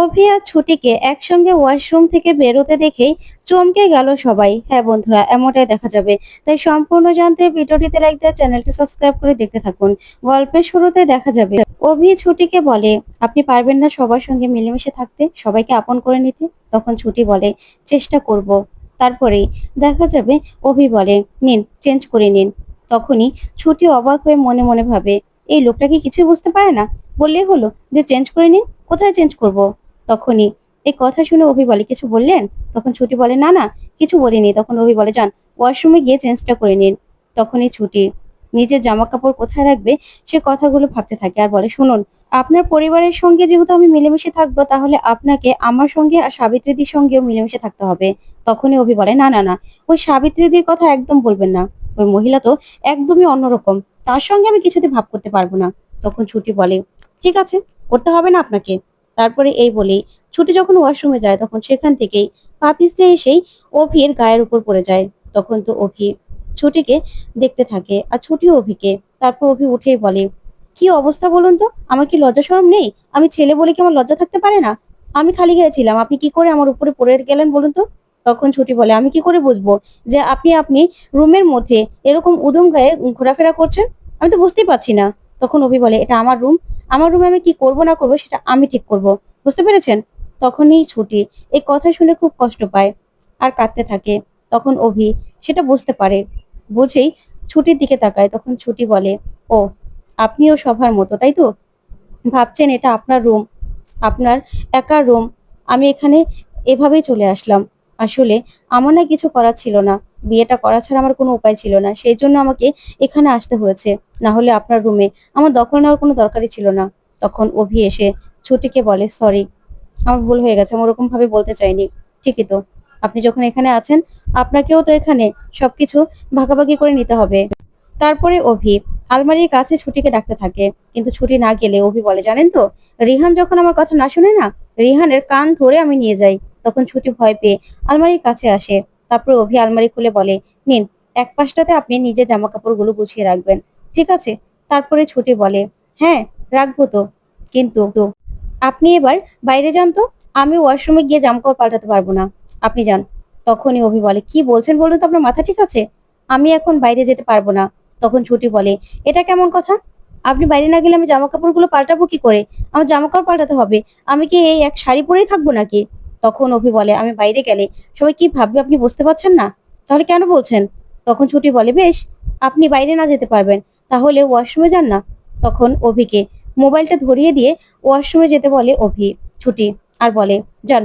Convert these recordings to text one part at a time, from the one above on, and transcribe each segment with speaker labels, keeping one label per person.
Speaker 1: অভি আর ছুটিকে একসঙ্গে ওয়াশরুম থেকে বেরোতে দেখেই চমকে গেল সবাই। হ্যাঁ বন্ধুরা, এমনটাই দেখা যাবে। তাই সম্পূর্ণ জানতে ভিডিওটিতে লাইক দিয়ে চ্যানেলটি সাবস্ক্রাইব করে দেখতে থাকুন। গল্পের শুরুতে দেখা যাবে অভি ছুটিকে বলে, আপনি পারবেন না সবার সঙ্গে মিলেমিশে থাকতে, সবাইকে আপন করে নিতে? তখন ছুটি বলে, চেষ্টা করব। তারপরেই দেখা যাবে অভি বলে, নিন চেঞ্জ করে নিন। তখনই ছুটি অবাক হয়ে মনে মনে ভাবে, এই লোকটা কি কিছুই বুঝতে পারে না? বললেই হলো যে চেঞ্জ করে নিন, কোথায় চেঞ্জ করব? তখনই এই কথা শুনে অভি বলে, কিছু বললেন? তখন ছুটি বলে, না না, কিছু বলিনি। তখন অভি বলে, যান ওয়াশরুমে গিয়ে চেঞ্জটা করে নিন। তখনই ছুটি নিজের জামা কাপড় কোথায় রাখবে সে কথাগুলো ভাবতে থাকে আর বলে, শুনুন, আপনার পরিবারের সঙ্গে যেহেতু আমি মিলেমিশে থাকবো, তাহলে আপনাকে আমার সঙ্গে আর সাবিত্রীদির সঙ্গেও মিলেমিশে থাকতে হবে। তখনই অভি বলে, না না না, ওই সাবিত্রীদির কথা একদম বলবেন না। ওই মহিলা তো একদমই অন্যরকম, তার সঙ্গে আমি কিছুতে ভাব করতে পারবো না। তখন ছুটি বলে, ঠিক আছে, করতে হবে না আপনাকে। তারপরে এই বলেই ছুটি যখন ওয়াশরুমে যায়, তখন সেখান থেকেই পা পিছলে এসেই অভির গায়ের উপর পড়ে যায়। তখন তো অভি ছুটিকে দেখতে থাকে আর ছুটিও অভিকে। তারপর অভি উঠেই বলে, কি অবস্থা বলুন তো, আমার কি লজ্জা শরম নেই? আমি ছেলে বলে কি আমার লজ্জা থাকতে পারে না? আমি খালি গিয়েছিলাম, আপনি কি করে আমার উপরে পড়ে গেলেন বলুন তো? তখন ছুটি বলে, আমি কি করে বুঝবো যে আপনি আপনি রুমের মধ্যে এরকম উদুম গায়ে ঘোরাফেরা করছেন? আমি তো বুঝতেই পারছি না। তখন অভি বলে, এটা আমার রুম, আমার রুমে আমি কি করব না করবো সেটা আমি ঠিক করব, বুঝতে পেরেছেন? তখনই ছুটি এই কথা শুনে খুব কষ্ট পায় আর কাঁদতে থাকে। তখন অভি সেটা বুঝতে পারে, বুঝেই ছুটির দিকে তাকায়। তখন ছুটি বলে, ও, আপনিও সবার মতো তাই তো? ভাবছেন এটা আপনার রুম, আপনার একার রুম। আমি এখানে এভাবেই চলে আসলাম। আসলে আমার না কিছু করার ছিল না, বিয়েটা করা ছাড়া আমার কোনো উপায় ছিল না, সেই জন্য আমাকে এখানে আসতে হয়েছে। না হলে আপনার রুমে আমার দখল নেওয়ার কোনো দরকারই ছিল না। তখন অভি এসে ছুটিকে বলে, সরি, আমার ভুল হয়ে গেছে, আমি ওরকম ভাবে বলতে চাইনি। ঠিকই তো, আপনি যখন এখানে আছেন, আপনাকেও তো এখানে সবকিছু ভাগাভাগি করে নিতে হবে। তারপরে অভি আলমারির কাছে ছুটিকে ডাকতে থাকে, কিন্তু ছুটি না গেলে অভি বলে, জানেন তো, রিহান যখন আমার কথা না শুনে না, রিহানের কান ধরে আমি নিয়ে যাই। তখন ছুটি ভয় পেয়ে আলমারির কাছে আসে। তারপরে অভি আলমারি খুলে বলে, নিন, এক পাশটাতে আপনি নিজের জামা কাপড়গুলো গুছিয়ে রাখবেন, ঠিক আছে? তারপরে ছুটি বলে, হ্যাঁ, রাখবো তো, কিন্তু আপনি এবার বাইরে যান তো, আমি ওয়াশরুমে গিয়ে জামাকাপড় পাল্টাতে পারবো না, আপনি যান। তখনই অভি বলে, কি বলছেন বলুন তো, আপনার মাথা ঠিক আছে? আমি এখন বাইরে যেতে পারবো না। তখন ছুটি বলে, এটা কেমন কথা? আপনি বাইরে না গেলে আমি জামা কাপড়গুলো পাল্টাবো কি করে? আমার জামা কাপড় পাল্টাতে হবে, আমি কি এই এক শাড়ি পরেই থাকবো নাকি? তখন অভি বলে, আমি বাইরে গেলে সবাই কি ভাববে আপনি বুঝতে পারছেন না? তাহলে কেন বলছেন? তখন ছুটি বলে, বেশ, আপনি বাইরে না যেতে পারবেন, তাহলে ওয়াশরুমে যান না। তখন অভিকে মোবাইলটা ধরিয়ে দিয়ে ওয়াশরুমে যেতে বলে অভি ছুটি, আর বলে, যান,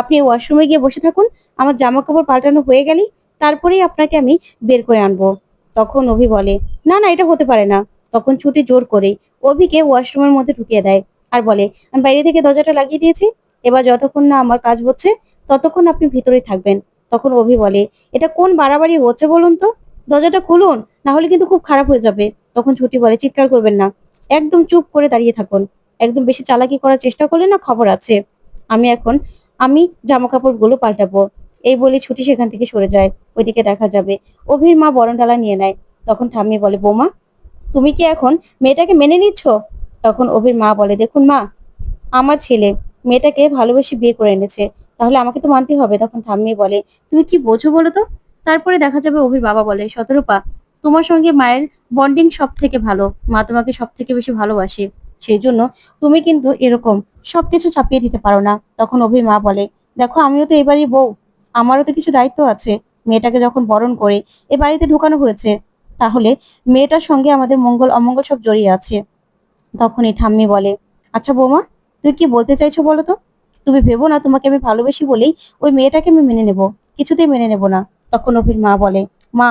Speaker 1: আপনি ওয়াশরুমে গিয়ে বসে থাকুন, আমার জামা কাপড় পাল্টানো হয়ে গেলেই তারপরেই আপনাকে আমি বের করে আনবো। তখন অভি বলে, না না, এটা হতে পারে না। তখন ছুটি জোর করে অভিকে ওয়াশরুমের মধ্যে ঢুকিয়ে দেয় আর বলে, আমি বাইরে থেকে দরজাটা লাগিয়ে দিয়েছি, এবার যতক্ষণ না আমার কাজ হচ্ছে ততক্ষণ আপনি ভিতরেই থাকবেন। তখন অভি বলে, এটা কোন বাড়াবাড়ি হচ্ছে বলুন তো, দরজাটা খুলুন, না হলে কিন্তু খুব খারাপ হয়ে যাবে। তখন ছুটি বলে, চিৎকার করবেন না, একদম চুপ করে দাঁড়িয়ে থাকুন, একদম বেশি চালাকি করার চেষ্টা করলে না খবর আছে। আমি এখন আমি জামা কাপড়গুলো পাল্টাবো। এই বলে ছুটি সেখান থেকে সরে যায়। ওইদিকে দেখা যাবে অভির মা বরণডালা নিয়ে নেয়। তখন ঠাম্মি বলে, বৌমা, তুমি কি এখন মেয়েটাকে মেনে নিচ্ছ? তখন অভির মা বলে, দেখুন মা, আমার ছেলে মেয়েটাকে ভালোবেসে বিয়ে করে এনেছে, তাহলে আমাকে তো মানতে হবে। তখন ঠাম্মি বলে, তুমি কি বোঝো বলো তো? তারপরে দেখা যাবে অভির বাবা বলে, শতরূপা, তোমার সঙ্গে মায়ের বন্ডিং সব থেকে ভালো, মা তোমাকে সব থেকে বেশি ভালোবাসে, সেই জন্য তুমি কিন্তু এরকম সবকিছু চাপিয়ে দিতে পারো না। তখন অভির মা বলে, দেখো, আমিও তো এবারই বউ, আমারও তো কিছু দায়িত্ব আছে। মেয়েটাকে যখন বরণ করে এ বাড়িতে ঢুকানো হয়েছে, তাহলে মেয়েটার সঙ্গে আমাদের মঙ্গল অমঙ্গল সব জড়িয়ে আছে। তখনই ঠাম্মি বলে, আচ্ছা বৌমা, তুই কি বলতে চাইছো বলো তো? তুমি ভেবো না তোমাকে আমি ভালোবাসি বলেই ওই মেয়েটাকে আমি মেনে নেব, কিছুতেই মেনে নেব না। তখন অভির মা বলে, মা,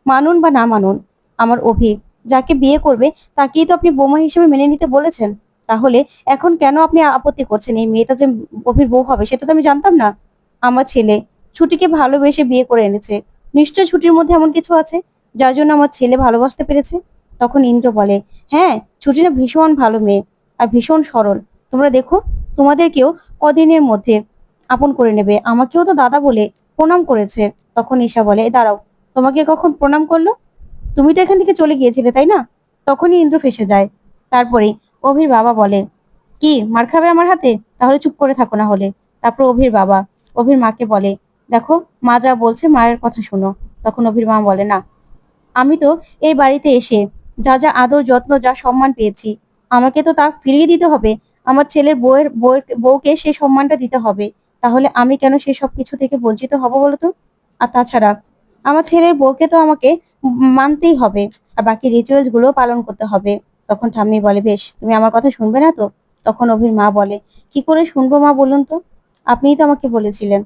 Speaker 1: মানুন বা না মানুন, আমার অভি যাকে বিয়ে করবে তাকেই তো আপনি বৌমা হিসেবে মেনে নিতে বলেছেন, তাহলে এখন কেন আপনি আপত্তি করছেন? এই মেয়েটা যে অভির বউ হবে সেটা তো আমি জানতাম না। আমার ছেলে ছুটিকে ভালোবেসে বিয়ে করে এনেছে, নিশ্চয় ছুটির মধ্যে এমন কিছু আছে যার জন্য আমার ছেলে ভালোবাসতে পেরেছে। তখন ইন্দ্র বলে, হ্যাঁ, ছুটি না ভীষণ ভালো মেয়ে আর ভীষণ সরল, তোমরা দেখো, তোমাদেরকেও কদিনের মধ্যে আপন করে নেবে, আমাকেও তো দাদা বলে প্রণাম করেছে। তখন ঈশা বলে, দাঁড়াও, তোমাকে কখন প্রণাম করলো? তুমি তো এখান থেকে চলে গিয়েছিলে তাই না? তখনই ইন্দ্র ফেসে যায়। তারপরে অভির বাবা বলে, কি মার খাবে আমার হাতে? তাহলে চুপ করে থাকো না হলে। তারপর অভির বাবা অভির মাকে বলে, দেখো মা যা বলছে মায়ের কথা শোনো। তখন অভির মা বলে, না, আমি তো এই বাড়িতে এসে যা যা আদর যত্ন যা সম্মান পেয়েছি, আমাকে তো তা ফিরিয়ে দিতে হবে। আমার ছেলের বউকে সেই সম্মানটা দিতে হবে। তাহলে আমি কেন সেই সব কিছু থেকে বঞ্চিত হব বলো তো? আর তাছাড়া আমার ছেলের বউকে তো আমাকে মানতেই হবে, আর বাকি রিচুয়ালস গুলো পালন করতে হবে। তখন ঠাম্মি বলে, বেশ, তুমি আমার কথা শুনবে না তো? তখন অভির মা বলে, কি করে শুনবো মা বলুন তো? আপনিই তো আমাকে বলেছিলেন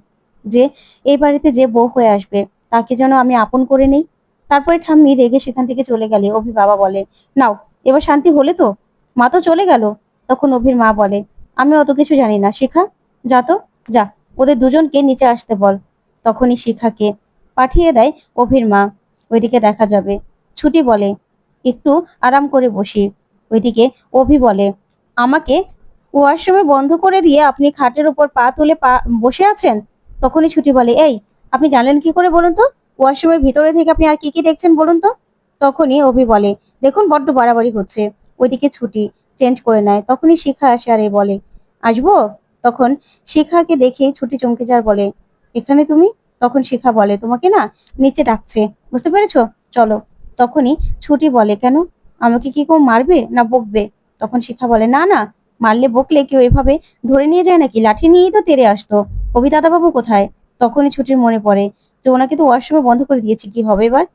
Speaker 1: যে এই বাড়িতে যে বউ হয়ে আসবে তাকে যেন আমি আপন করে নেই। তারপরে ঠাম্মি রেগে সেখান থেকে চলে গেলে অভি বাবা বলে, নাও, এবার শান্তি হলে তো? মা তো চলে গেল। তখন অভির মা বলে, আমি অত কিছু জানি না, শিখা, যা তো, যা, ওদের দুজনকে নিচে আসতে বল। তখনই শিখাকে পাঠিয়ে দেয় অভির মা। ওইদিকে দেখা যাবে ছুটি বলে, একটু আরাম করে বসি। ওইদিকে অভি বলে, আমাকে ওয়াশরুমে বন্ধ করে দিয়ে আপনি খাটের উপর পা তুলে বসে আছেন? তখনই ছুটি বলে, এই, আপনি জানলেন কি করে বলুন তো? ওয়াশরুমের ভিতরে থেকে আপনি আর কি কি দেখছেন বলুন তো? তখনই অভি বলে, দেখুন বড্ড বাড়াবাড়ি হচ্ছে। ওইদিকে ছুটি চেঞ্জ করে নেয়। তখনই শিখা আসে আর বলে, আসবো? তখন শিখাকে দেখে ছুটি চমকে যার বলে, এখানে তুমি? তখন শিখা বলে, তোমাকে না নিচে ডাকছে, বুঝতে পেরেছো? চলো। তখনই ছুটি বলে, কেন, আমাকে কি কেউ মারবে না বকবে? তখন শিখা বলে, না না, মারলে বকলে কেউ এভাবে ধরে নিয়ে যায় নাকি? লাঠি নিয়েই তো তেড়ে আসতো। অভি দাদাবাবু কোথায়? তখনই ছুটির মনে পড়ে যে ওনাকে তো ওয়াশরুমে বন্ধ করে দিয়েছি, কি হবে এবার?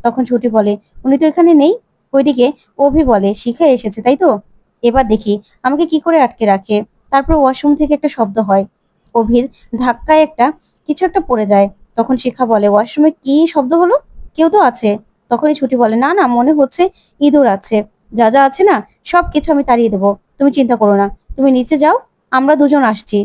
Speaker 1: তখন ছুটি বলে, উনি তো এখানে নেই। ওইদিকে অভি বলে, শিখা এসেছে তাই তো? এবার দেখি আমাকে কি করে আটকে রাখে। তারপর ওয়াশরুম থেকে একটা শব্দ হয়। অভির ধাক্কায় কিছু একটা পড়ে যায়। তখন শিখা বলে, ওয়াশরুমে কি শব্দ হলো? কেউ তো আছে। তখনই ছুটি বলে, না না, মনে হচ্ছে ইঁদুর আছে। যা যা আছে না সবকিছু আমি তাড়িয়ে দেবো, তুমি চিন্তা করো না। তুমি নিচে যাও, আমরা দুজন আসছি।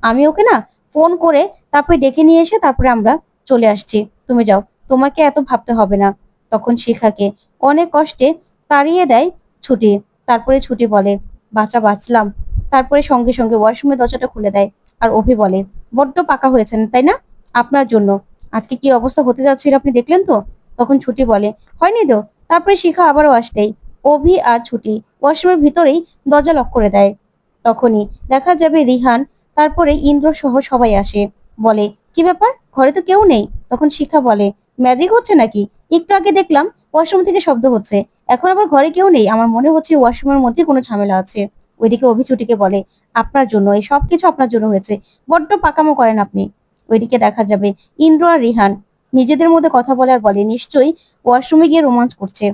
Speaker 1: আমি ওকে না ফোন করে তারপরে ডেকে নিয়ে এসে তারপরে আমরা চলে আসছি। তুমি যাও, তোমাকে এত ভাবতে হবে না। তখন শিখাকে অনেক কষ্টে তাড়িয়ে দেয় ছুটি। তারপরে ছুটি বলে, বাঁচা বাঁচলাম। তারপরে সঙ্গে সঙ্গে ওয়াশরুমের দরজাটা খুলে দেয়। আর অভি বলে, বড্ড পাকা হয়েছেন তাই না? আপনার জন্য আজকে কি অবস্থা হতে যাচ্ছিল আপনি দেখলেন তো? তখন ছুটি বলে, হয়নি তো। তারপরে শিখা আবারও আসতেই অভি আর ছুটি ওয়াশরুমের ভিতরেই দরজা লক করে দেয়। তখনই দেখা যাবে রিহান, তারপরে ইন্দ্র সহ সবাই আসে। বলে, কি ব্যাপার, ঘরে তো কেউ নেই? তখন শিখা বলে, ম্যাজিক হচ্ছে নাকি? একটু আগে দেখলাম ওয়াশরুম থেকে শব্দ হচ্ছে, এখন আবার ঘরে কেউ নেই। আমার মনে হচ্ছে ওয়াশরুমের মধ্যে কোনো ঝামেলা আছে। ওইদিকে অভি ছুটিকে বলে, আপনার জন্য, এই সবকিছু আপনার জন্য হয়েছে। বড্ড পাকামো করেন আপনি। ওইদিকে দেখা যাবে ইন্দ্র আর রিহান নিজেদের মধ্যে কথা বলে আর বলে, নিশ্চয়ই ওয়াশরুমে গিয়ে রোমান্স করছে।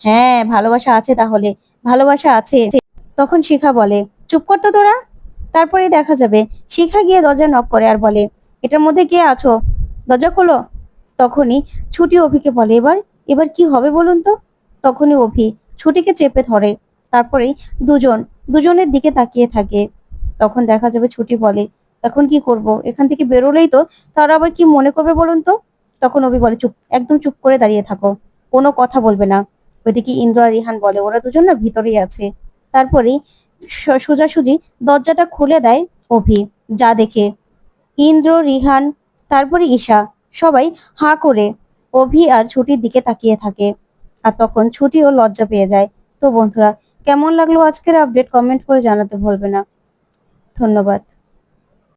Speaker 1: হ্যাঁ, ভালোবাসা আছে তাহলে, ভালোবাসা আছে। তখন শিখা বলে, চুপ কর তো তোরা। তারপরে দেখা যাবে শিখা গিয়ে দরজা নক করে আর বলে, এটার মধ্যে কে আছো? দরজা খোলো। তখনই ছুটি অভিকে বলে, এবার এবার কি হবে বলুন তো? তখনই অভি ছুটিকে চেপে ধরে। তারপরেই দুজনের দিকে তাকিয়ে থাকে। তখন দেখা যাবে ছুটি বলে, এখন কি করব? এখান থেকে বেরোলেই তো তারা আবার কি মনে করবে বলুন তো? তখন অভি বলে, চুপ, একদম চুপ করে দাঁড়িয়ে থাকো, কোনো কথা বলবে না। ওইদিকে ইন্দ্র আর রিহান বলে, ওরা দুজন না ভিতরেই আছে। তারপরেই সোজাসুজি দরজাটা খুলে দেয় অভি। যা দেখে ইন্দ্র, রিহান, তারপরে ঈশা সবাই হাঁ করে অভি আর ছুটির দিকে তাকিয়ে থাকে। আর তখন ছুটিও লজ্জা পেয়ে যায়। তো বন্ধুরা, কেমন লাগলো আজকের আপডেট কমেন্ট করে জানাতে ভুলবে না। ধন্যবাদ।